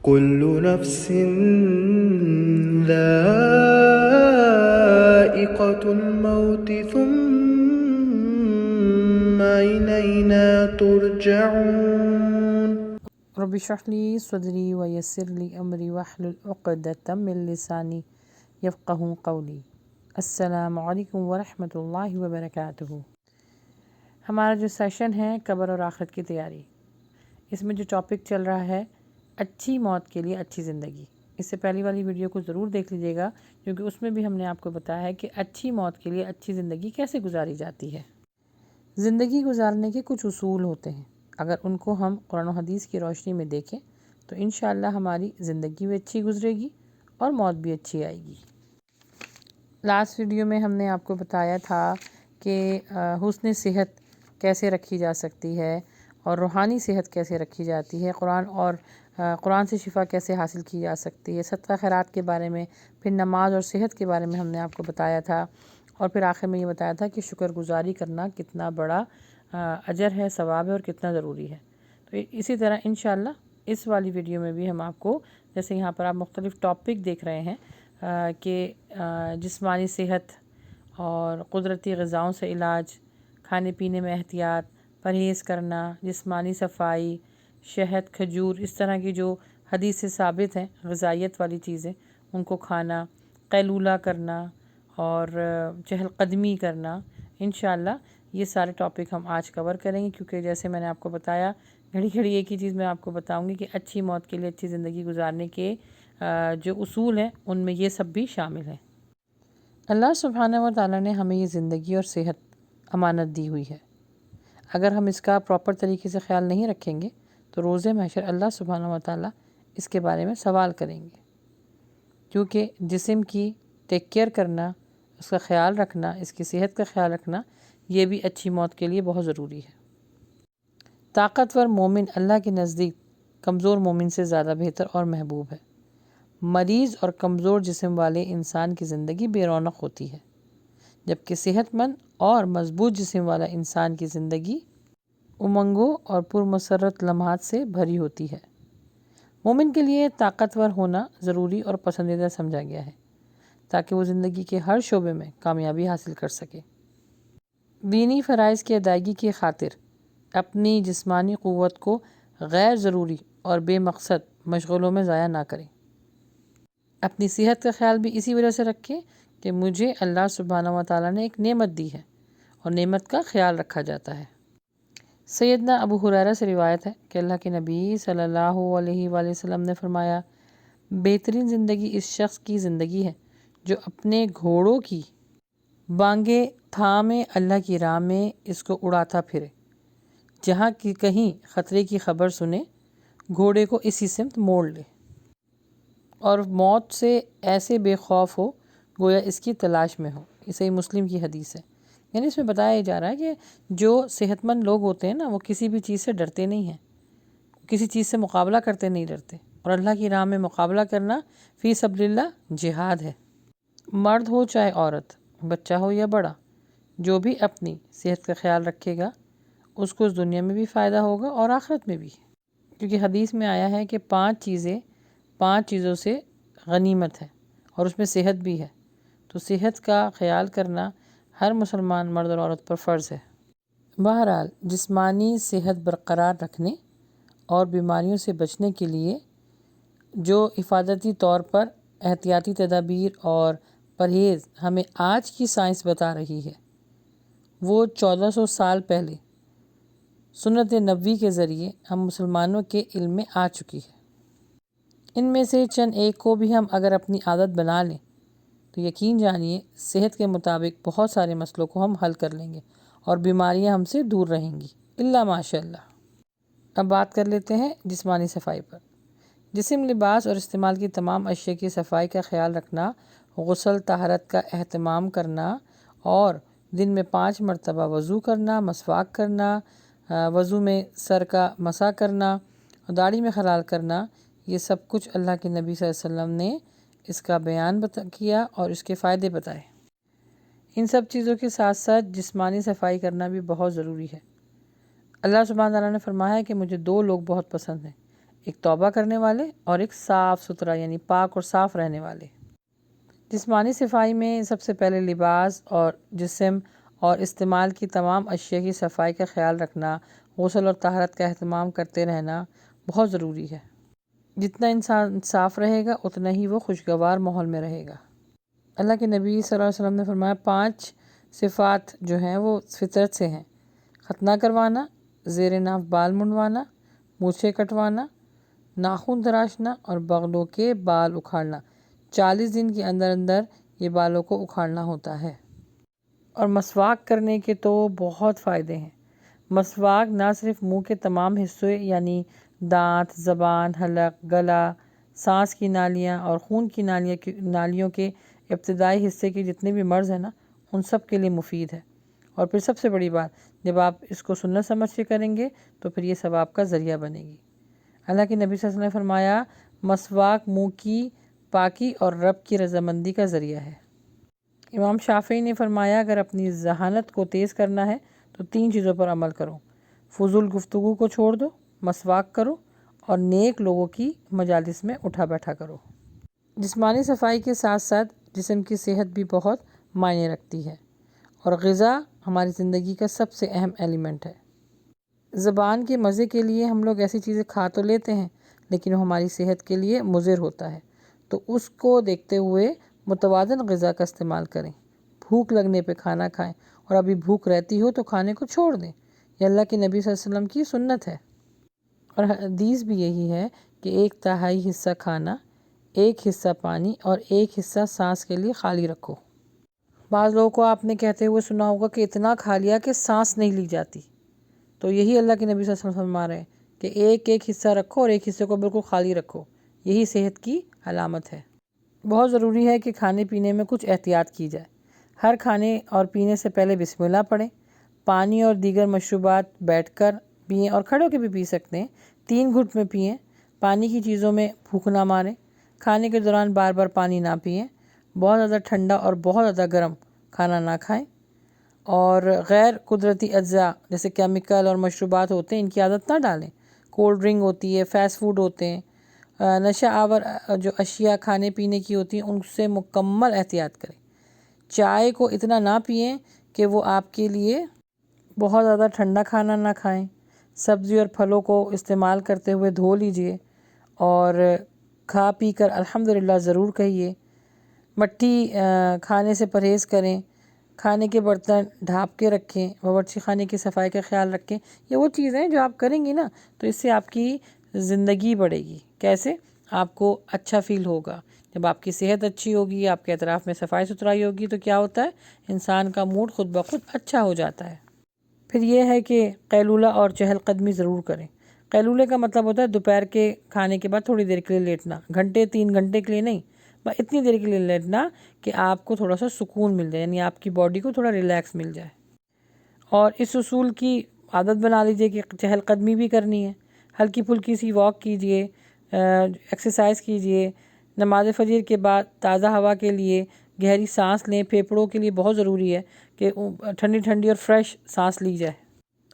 كل نفس ذائقة الموت ثم إلينا ترجعون. رب اشرح لي صدري ويسر لي أمري واحلل عقدة من لساني يفقهوا قولي. السلام علیکم ورحمۃ اللہ وبرکاتہ۔ ہمارا جو سیشن ہے قبر اور آخرت کی تیاری، اس میں جو ٹاپک چل رہا ہے اچھی موت کے لیے اچھی زندگی، اس سے پہلی والی ویڈیو کو ضرور دیکھ لیجیے گا، کیونکہ اس میں بھی ہم نے آپ کو بتایا ہے کہ اچھی موت کے لیے اچھی زندگی کیسے گزاری جاتی ہے۔ زندگی گزارنے کے کچھ اصول ہوتے ہیں، اگر ان کو ہم قرآن و حدیث کی روشنی میں دیکھیں تو انشاءاللہ ہماری زندگی بھی اچھی گزرے گی اور موت بھی اچھی آئے گی۔ لاسٹ ویڈیو میں ہم نے آپ کو بتایا تھا کہ حسن صحت کیسے رکھی جا سکتی ہے اور روحانی صحت کیسے رکھی جاتی ہے، قرآن سے شفا کیسے حاصل کی جا سکتی ہے، صدقہ خیرات کے بارے میں، پھر نماز اور صحت کے بارے میں ہم نے آپ کو بتایا تھا، اور پھر آخر میں یہ بتایا تھا کہ شکر گزاری کرنا کتنا بڑا اجر ہے، ثواب ہے اور کتنا ضروری ہے۔ تو اسی طرح انشاءاللہ اس والی ویڈیو میں بھی ہم آپ کو، جیسے یہاں پر آپ مختلف ٹاپک دیکھ رہے ہیں کہ جسمانی صحت اور قدرتی غذاؤں سے علاج، کھانے پینے میں احتیاط، پرہیز کرنا، جسمانی صفائی، شہد، کھجور، اس طرح کی جو حدیث سے ثابت ہیں غذائیت والی چیزیں، ان کو کھانا، قیلولہ کرنا اور چہل قدمی کرنا، انشاءاللہ یہ سارے ٹاپک ہم آج کور کریں گے، کیونکہ جیسے میں نے آپ کو بتایا گھڑی گھڑی ایک ہی چیز میں آپ کو بتاؤں گی کہ اچھی موت کے لیے اچھی زندگی گزارنے کے جو اصول ہیں ان میں یہ سب بھی شامل ہیں۔ اللہ سبحانہ و تعالیٰ نے ہمیں یہ زندگی اور صحت امانت دی ہوئی ہے، اگر ہم اس کا پراپر طریقے سے خیال نہیں رکھیں گے تو روز محشر اللہ سبحانہ و تعالیٰ اس کے بارے میں سوال کریں گے، کیونکہ جسم کی ٹیک کیئر کرنا، اس کا خیال رکھنا، اس کی صحت کا خیال رکھنا، یہ بھی اچھی موت کے لیے بہت ضروری ہے۔ طاقتور مومن اللہ کے نزدیک کمزور مومن سے زیادہ بہتر اور محبوب ہے۔ مریض اور کمزور جسم والے انسان کی زندگی بے رونق ہوتی ہے، جبکہ صحت مند اور مضبوط جسم والا انسان کی زندگی امنگوں اور پرمسرت لمحات سے بھری ہوتی ہے۔ مومن کے لیے طاقتور ہونا ضروری اور پسندیدہ سمجھا گیا ہے تاکہ وہ زندگی کے ہر شعبے میں کامیابی حاصل کر سکے۔ دینی فرائض کی ادائیگی کی خاطر اپنی جسمانی قوت کو غیر ضروری اور بے مقصد مشغلوں میں ضائع نہ کریں۔ اپنی صحت کا خیال بھی اسی وجہ سے رکھیں کہ مجھے اللہ سبحانہ و تعالیٰ نے ایک نعمت دی ہے اور نعمت کا خیال رکھا جاتا ہے۔ سیدنا ابو ہریرہ سے روایت ہے کہ اللہ کے نبی صلی اللہ علیہ وآلہ وسلم نے فرمایا، بہترین زندگی اس شخص کی زندگی ہے جو اپنے گھوڑوں کی بانگیں تھامے اللہ کی راہ میں اس کو اڑاتا پھرے، جہاں کی کہیں خطرے کی خبر سنے گھوڑے کو اسی سمت موڑ لے، اور موت سے ایسے بے خوف ہو گویا اس کی تلاش میں ہو۔ یہ صحیح مسلم کی حدیث ہے۔ یعنی اس میں بتایا جا رہا ہے کہ جو صحت مند لوگ ہوتے ہیں نا، وہ کسی بھی چیز سے ڈرتے نہیں ہیں، کسی چیز سے مقابلہ کرتے نہیں ڈرتے، اور اللہ کی راہ میں مقابلہ کرنا فی سبیل اللہ جہاد ہے۔ مرد ہو چاہے عورت، بچہ ہو یا بڑا، جو بھی اپنی صحت کا خیال رکھے گا اس کو اس دنیا میں بھی فائدہ ہوگا اور آخرت میں بھی، کیونکہ حدیث میں آیا ہے کہ 5 چیزوں سے غنیمت ہے اور اس میں صحت بھی ہے، تو صحت کا خیال کرنا ہر مسلمان مرد اور عورت پر فرض ہے۔ بہرحال جسمانی صحت برقرار رکھنے اور بیماریوں سے بچنے کے لیے جو حفاظتی طور پر احتیاطی تدابیر اور پرہیز ہمیں آج کی سائنس بتا رہی ہے، وہ 1400 سال پہلے سنت نبوی کے ذریعے ہم مسلمانوں کے علم میں آ چکی ہے۔ ان میں سے چند ایک کو بھی ہم اگر اپنی عادت بنا لیں تو یقین جانیے صحت کے مطابق بہت سارے مسئلوں کو ہم حل کر لیں گے اور بیماریاں ہم سے دور رہیں گی، الا ماشاء اللہ۔ اب بات کر لیتے ہیں جسمانی صفائی پر۔ جسم، لباس اور استعمال کی تمام اشیاء کی صفائی کا خیال رکھنا، غسل، طہارت کا اہتمام کرنا اور دن میں 5 مرتبہ وضو کرنا، مسواک کرنا، وضو میں سر کا مسح کرنا اور داڑھی میں خلال کرنا، یہ سب کچھ اللہ کے نبی صلی اللہ علیہ وسلم نے اس کا بیان کیا اور اس کے فائدے بتائے۔ ان سب چیزوں کے ساتھ ساتھ جسمانی صفائی کرنا بھی بہت ضروری ہے۔ اللہ سبحانہ تعالیٰ نے فرمایا ہے کہ مجھے 2 لوگ بہت پسند ہیں، ایک توبہ کرنے والے اور ایک صاف ستھرا یعنی پاک اور صاف رہنے والے۔ جسمانی صفائی میں سب سے پہلے لباس اور جسم اور استعمال کی تمام اشیاء کی صفائی کا خیال رکھنا، غسل اور طہارت کا اہتمام کرتے رہنا بہت ضروری ہے۔ جتنا انسان صاف رہے گا اتنا ہی وہ خوشگوار ماحول میں رہے گا۔ اللہ کے نبی صلی اللہ علیہ وسلم نے فرمایا 5 صفات جو ہیں وہ فطرت سے ہیں: ختنہ کروانا، زیر ناف بال منڈوانا، مونچھیں کٹوانا، ناخن تراشنا اور بغلوں کے بال اکھاڑنا۔ 40 دن کے اندر اندر یہ بالوں کو اکھاڑنا ہوتا ہے۔ اور مسواک کرنے کے تو بہت فائدے ہیں۔ مسواک نہ صرف منہ کے تمام حصے یعنی دانت، زبان، حلق، گلا، سانس کی نالیاں اور خون کی نالیوں کے ابتدائی حصے کے جتنے بھی مرض ہیں نا، ان سب کے لیے مفید ہے۔ اور پھر سب سے بڑی بات، جب آپ اس کو سنت سمجھ کے کریں گے تو پھر یہ ثواب کا ذریعہ بنے گی۔ اللہ کے نبی صلی اللہ علیہ وسلم نے فرمایا مسواک منہ کی پاکی اور رب کی رضامندی کا ذریعہ ہے۔ امام شافعی نے فرمایا اگر اپنی ذہانت کو تیز کرنا ہے تو 3 چیزوں پر عمل کرو: فضول گفتگو کو چھوڑ دو، مسواک کرو اور نیک لوگوں کی مجالس میں اٹھا بیٹھا کرو۔ جسمانی صفائی کے ساتھ ساتھ جسم کی صحت بھی بہت معنی رکھتی ہے، اور غذا ہماری زندگی کا سب سے اہم ایلیمنٹ ہے۔ زبان کے مزے کے لیے ہم لوگ ایسی چیزیں کھا تو لیتے ہیں لیکن وہ ہماری صحت کے لیے مضر ہوتا ہے، تو اس کو دیکھتے ہوئے متوازن غذا کا استعمال کریں۔ بھوک لگنے پہ کھانا کھائیں، اور ابھی بھوک رہتی ہو تو کھانے کو چھوڑ دیں۔ یہ اللہ کے نبی صلی اللہ علیہ وسلم کی سنت ہے۔ اور حدیث بھی یہی ہے کہ 1/3 حصہ کھانا، 1 حصہ پانی اور 1 حصہ سانس کے لیے خالی رکھو۔ بعض لوگوں کو آپ نے کہتے ہوئے سنا ہوگا کہ اتنا کھا لیا کہ سانس نہیں لی جاتی، تو یہی اللہ کے نبی صلی اللہ علیہ وسلم فرما رہے ہیں کہ 1 حصہ رکھو اور 1 حصے کو بالکل خالی رکھو، یہی صحت کی علامت ہے۔ بہت ضروری ہے کہ کھانے پینے میں کچھ احتیاط کی جائے۔ ہر کھانے اور پینے سے پہلے بسم اللہ پڑھیں۔ پانی اور دیگر مشروبات بیٹھ کر پئیں اور کھڑے ہو کے بھی پی سکتے ہیں۔ 3 گھٹ میں پئیں۔ پانی کی چیزوں میں پھونک نہ ماریں۔ کھانے کے دوران بار بار پانی نہ پئیں۔ بہت زیادہ ٹھنڈا اور بہت زیادہ گرم کھانا نہ کھائیں، اور غیر قدرتی اجزاء جیسے کیمیکل اور مشروبات ہوتے ہیں ان کی عادت نہ ڈالیں۔ کولڈ ڈرنک ہوتی ہے، فاسٹ فوڈ ہوتے ہیں، نشہ آور جو اشیاء کھانے پینے کی ہوتی ہیں ان سے مکمل احتیاط کریں۔ چائے کو اتنا نہ پئیں کہ وہ آپ کے لیے بہت زیادہ ٹھنڈا کھانا نہ کھائیں۔ سبزی اور پھلوں کو استعمال کرتے ہوئے دھو لیجئے اور کھا پی کر الحمدللہ ضرور کہیے۔ مٹی کھانے سے پرہیز کریں۔ کھانے کے برتن ڈھانپ کے رکھیں، باورچی خانے کی صفائی کا خیال رکھیں۔ یہ وہ چیزیں جو آپ کریں گی نا تو اس سے آپ کی زندگی بڑھے گی۔ کیسے؟ آپ کو اچھا فیل ہوگا۔ جب آپ کی صحت اچھی ہوگی، آپ کے اطراف میں صفائی ستھرائی ہوگی تو کیا ہوتا ہے؟ انسان کا موڈ خود بخود اچھا ہو جاتا ہے۔ پھر یہ ہے کہ قیلولہ اور چہل قدمی ضرور کریں۔ قیلولے کا مطلب ہوتا ہے دوپہر کے کھانے کے بعد تھوڑی دیر کے لیے لیٹنا، 3 گھنٹے کے لیے نہیں، بس اتنی دیر کے لیے لیٹنا کہ آپ کو تھوڑا سا سکون مل جائے، یعنی آپ کی باڈی کو تھوڑا ریلیکس مل جائے۔ اور اس اصول کی عادت بنا لیجئے کہ چہل قدمی بھی کرنی ہے۔ ہلکی پھلکی سی واک کیجئے، ایکسرسائز کیجئے۔ نماز فجر کے بعد تازہ ہوا کے لیے گہری سانس لیں۔ پھیپھڑوں کے لیے بہت ضروری ہے کہ ٹھنڈی ٹھنڈی اور فریش سانس لی جائے۔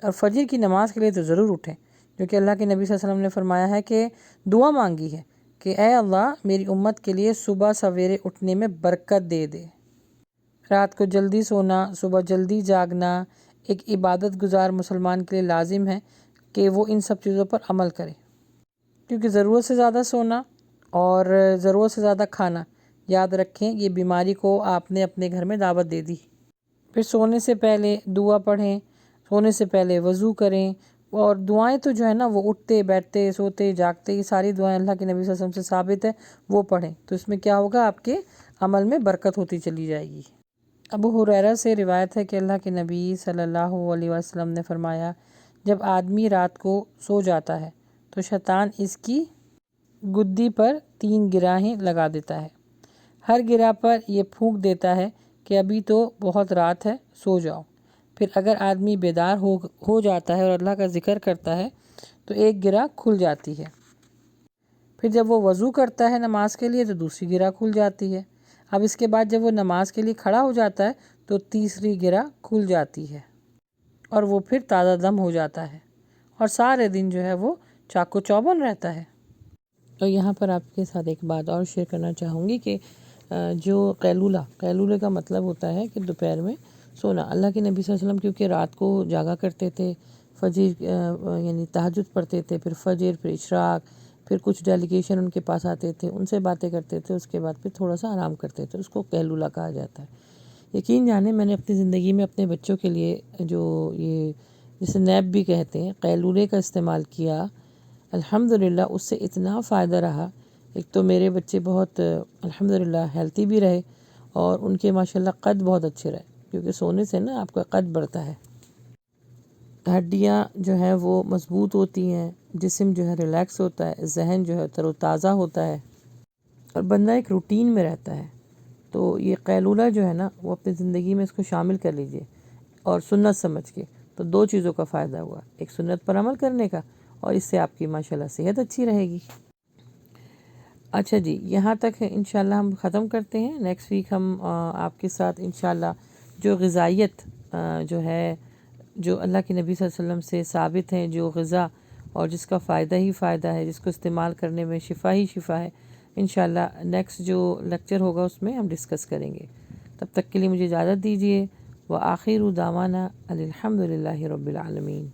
اور فجر کی نماز کے لیے تو ضرور اٹھیں، جو کہ اللہ کے نبی صلی اللہ علیہ وسلم نے فرمایا ہے کہ دعا مانگی ہے کہ اے اللہ میری امت کے لیے صبح سویرے اٹھنے میں برکت دے دے۔ رات کو جلدی سونا، صبح جلدی جاگنا ایک عبادت گزار مسلمان کے لیے لازم ہے کہ وہ ان سب چیزوں پر عمل کرے، کیونکہ ضرورت سے زیادہ سونا اور ضرورت سے زیادہ کھانا، یاد رکھیں یہ بیماری کو آپ نے اپنے گھر میں دعوت دے دی۔ پھر سونے سے پہلے دعا پڑھیں، سونے سے پہلے وضو کریں، اور دعائیں تو جو ہے نا وہ اٹھتے بیٹھتے سوتے جاگتے یہ ساری دعائیں اللہ کے نبی صلی اللہ علیہ وسلم سے ثابت ہے، وہ پڑھیں تو اس میں کیا ہوگا؟ آپ کے عمل میں برکت ہوتی چلی جائے گی۔ ابو ہریرہ سے روایت ہے کہ اللہ کے نبی صلی اللہ علیہ وسلم نے فرمایا جب آدمی رات کو سو جاتا ہے تو شیطان اس کی گدی پر 3 گراہیں لگا دیتا ہے۔ ہر گرہ پر یہ پھونک دیتا ہے کہ ابھی تو بہت رات ہے، سو جاؤ۔ پھر اگر آدمی بیدار ہو جاتا ہے اور اللہ کا ذکر کرتا ہے تو 1 گرہ کھل جاتی ہے۔ پھر جب وہ وضو کرتا ہے نماز کے لیے تو دوسری گرہ کھل جاتی ہے۔ اب اس کے بعد جب وہ نماز کے لیے کھڑا ہو جاتا ہے تو تیسری گرہ کھل جاتی ہے، اور وہ پھر تازہ دم ہو جاتا ہے، اور سارے دن جو ہے وہ چاق و چوبند رہتا ہے۔ اور یہاں پر آپ کے ساتھ ایک بات اور شیئر کرنا چاہوں گی کہ جو قیلولہ کا مطلب ہوتا ہے کہ دوپہر میں سونا. اللہ کے نبی صلی اللہ علیہ وسلم کیونکہ رات کو جاگا کرتے تھے، فجر یعنی تہجد پڑھتے تھے، پھر فجر، پھر اشراق، پھر کچھ ڈیلیگیشن ان کے پاس آتے تھے، ان سے باتیں کرتے تھے، اس کے بعد پھر تھوڑا سا آرام کرتے تھے. اس کو قیلولہ کہا جاتا ہے. یقین جانیں میں نے اپنی زندگی میں اپنے بچوں کے لیے جو یہ جسے نیپ بھی کہتے ہیں، قیلولے کا استعمال کیا. الحمدللہ اس سے اتنا فائدہ رہا. ایک تو میرے بچے بہت الحمدللہ ہیلتھی بھی رہے، اور ان کے ماشاءاللہ قد بہت اچھے رہے، کیونکہ سونے سے نا آپ کا قد بڑھتا ہے، ہڈیاں جو ہیں وہ مضبوط ہوتی ہیں، جسم جو ہے ریلیکس ہوتا ہے، ذہن جو ہے تر و تازہ ہوتا ہے، اور بندہ ایک روٹین میں رہتا ہے. تو یہ قیلولہ جو ہے نا وہ اپنی زندگی میں اس کو شامل کر لیجئے، اور سنت سمجھ کے. تو دو چیزوں کا فائدہ ہوا، ایک سنت پر عمل کرنے کا، اور اس سے آپ کی ماشاءاللہ صحت اچھی رہے گی. اچھا جی، یہاں تک انشاءاللہ ہم ختم کرتے ہیں. نیکسٹ ویک ہم آپ کے ساتھ انشاءاللہ جو غذائیت جو ہے، جو اللہ کے نبی صلی اللہ علیہ وسلم سے ثابت ہیں، جو غذا اور جس کا فائدہ ہی فائدہ ہے، جس کو استعمال کرنے میں شفا ہی شفا ہے، انشاءاللہ نیکسٹ جو لیکچر ہوگا اس میں ہم ڈسکس کریں گے. تب تک کے لیے مجھے اجازت دیجیے. وآخر دعوانا الحمدللہ رب العالمین.